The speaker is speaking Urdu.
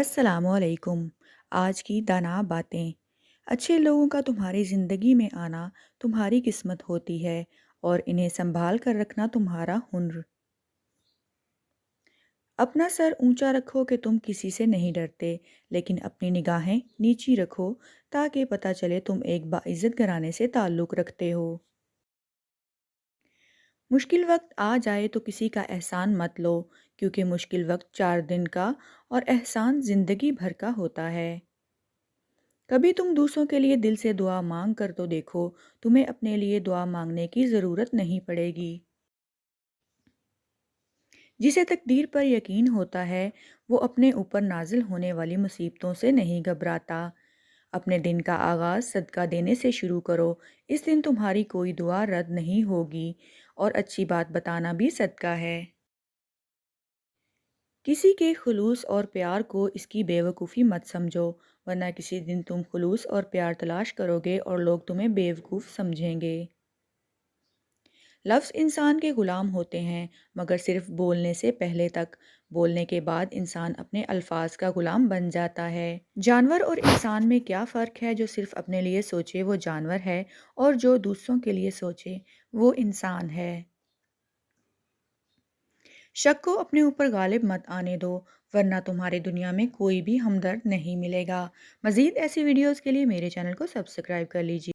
السلام علیکم۔ آج کی دانا باتیں۔ اچھے لوگوں کا تمہاری زندگی میں آنا تمہاری قسمت ہوتی ہے اور انہیں سنبھال کر رکھنا تمہارا ہنر۔ اپنا سر اونچا رکھو کہ تم کسی سے نہیں ڈرتے، لیکن اپنی نگاہیں نیچی رکھو تاکہ پتہ چلے تم ایک باعزت گھرانے سے تعلق رکھتے ہو۔ مشکل وقت آ جائے تو کسی کا احسان مت لو، کیونکہ مشکل وقت 4 دن کا اور احسان زندگی بھر کا ہوتا ہے۔ کبھی تم دوسروں کے لیے دل سے دعا مانگ کر تو دیکھو، تمہیں اپنے لیے دعا مانگنے کی ضرورت نہیں پڑے گی۔ جسے تقدیر پر یقین ہوتا ہے وہ اپنے اوپر نازل ہونے والی مصیبتوں سے نہیں گھبراتا۔ اپنے دن کا آغاز صدقہ دینے سے شروع کرو، اس دن تمہاری کوئی دعا رد نہیں ہوگی اور اچھی بات بتانا بھی صدقہ ہے۔ کسی کے خلوص اور پیار کو اس کی بے وقوفی مت سمجھو، ورنہ کسی دن تم خلوص اور پیار تلاش کرو گے اور لوگ تمہیں بے وقوف سمجھیں گے۔ لفظ انسان کے غلام ہوتے ہیں، مگر صرف بولنے سے پہلے تک، بولنے کے بعد انسان اپنے الفاظ کا غلام بن جاتا ہے۔ جانور اور انسان میں کیا فرق ہے؟ جو صرف اپنے لیے سوچے وہ جانور ہے اور جو دوسروں کے لیے سوچے وہ انسان ہے۔ شک کو اپنے اوپر غالب مت آنے دو، ورنہ تمہاری دنیا میں کوئی بھی ہمدرد نہیں ملے گا۔ مزید ایسی ویڈیوز کے لیے میرے چینل کو سبسکرائب کر لیجیے۔